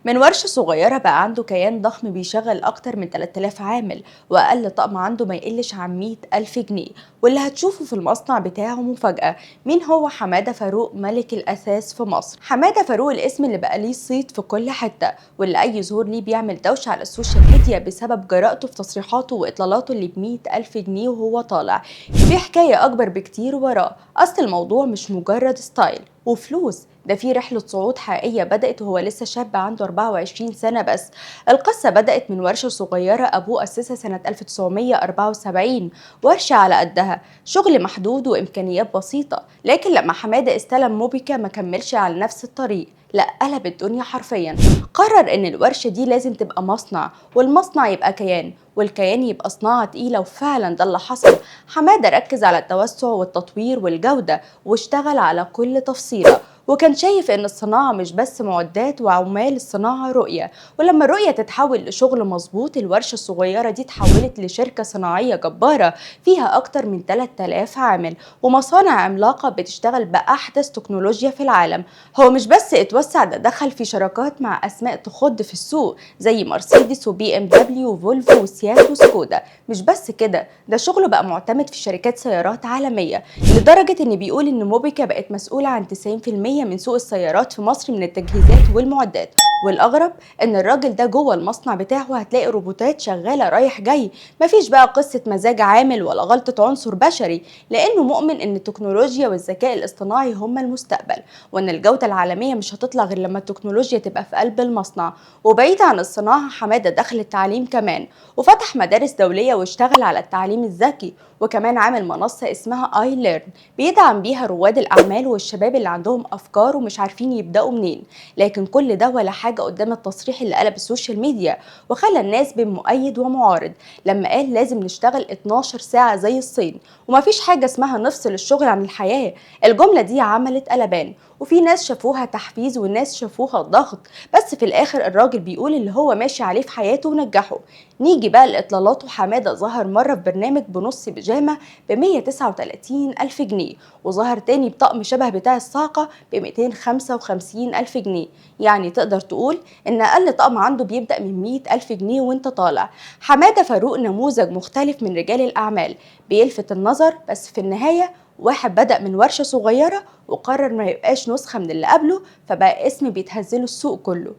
من ورشة صغيرة بقى عنده كيان ضخم بيشغل أكتر من 3000 عامل، وأقل طقم عنده ما يقلش عن 100,000 جنيه. واللي هتشوفه في المصنع بتاعه مفاجأة. مين هو حمادة فاروق ملك الأثاث في مصر؟ حمادة فاروق الاسم اللي بقى ليه صيت في كل حتة، واللي أي ظهور ليه بيعمل دوشة على السوشيال ميديا بسبب جرأته في تصريحاته وإطلالاته اللي ب100,000 جنيه وهو طالع. في حكاية أكبر بكتير وراه، أصل الموضوع مش مجرد ستايل وفلوس، ده في رحلة صعود حقيقية بدأت وهو لسه شاب عنده 24 سنة بس. القصة بدأت من ورشة صغيرة أبوه أسسها سنة 1974، ورشة على قدها، شغل محدود وإمكانيات بسيطة. لكن لما حمادة استلم موبيكا ما كملش على نفس الطريق، لا قلب الدنيا حرفيا. قرر ان الورشة دي لازم تبقى مصنع، والمصنع يبقى كيان، والكيان يبقى صناعة تقيلة، وفعلا ده اللي حصل. حمادة ركز على التوسع والتطوير والجودة، واشتغل على كل تفصيلة، وكان شايف ان الصناعة مش بس معدات وعمال، الصناعة رؤية. ولما الرؤية تتحول لشغل مظبوط، الورشة الصغيرة دي اتحولت لشركة صناعية جبارة فيها أكتر من 3000 عامل، ومصانع عملاقة بتشتغل بأحدث تكنولوجيا في العالم. هو مش بس اتوسع، ده دخل في شراكات مع أسماء تخض في السوق زي مرسيدس وبي ام دبليو وفولفو وسيات وسكودا. مش بس كده، ده شغله بقى معتمد في شركات سيارات عالمية، لدرجة ان بيقول ان موبيكا بقت مسؤولة عن 90% من سوق السيارات في مصر من التجهيزات والمعدات. والأغرب إن الراجل ده جوه المصنع بتاعه هتلاقي روبوتات شغالة رايح جاي، مفيش بقى قصة مزاج عامل ولا غلطة عنصر بشري، لأنه مؤمن إن التكنولوجيا والذكاء الاصطناعي هما المستقبل، وإن الجودة العالمية مش هتطلع غير لما التكنولوجيا تبقى في قلب المصنع. وبعيد عن الصناعة، حمادة دخل التعليم كمان، وفتح مدارس دولية واشتغل على التعليم الذكي، وكمان عامل منصة اسمها اي ليرن بيدعم بيها رواد الأعمال والشباب اللي عندهم أفكار ومش عارفين يبدأوا منين. لكن كل ده ولا حاجة قدام التصريح اللي قلب السوشيال ميديا وخلى الناس بين مؤيد ومعارض، لما قال لازم نشتغل 12 ساعة زي الصين، ومفيش حاجة اسمها نفصل الشغل عن الحياة. الجملة دي عملت قلبان، وفي ناس شافوها تحفيز وناس شافوها ضغط، بس في الآخر الراجل بيقول اللي هو ماشي عليه في حياته ونجحه. نيجي بقى لإطلالاته. حمادة ظهر مرة في برنامج بنص بيجامة ب139,000 جنيه، وظهر تاني بطقم شبه بتاع الصاعقة ب255,000 جنيه. يعني تقدر تقول إن أقل طقم عنده بيبدأ من 100,000 جنيه وانت طالع. حمادة فاروق نموذج مختلف من رجال الأعمال، بيلفت النظر، بس في النهاية واحد بدأ من ورشة صغيرة وقرر ما يبقاش نسخة من اللي قبله، فبقى اسم بيتهزله السوق كله.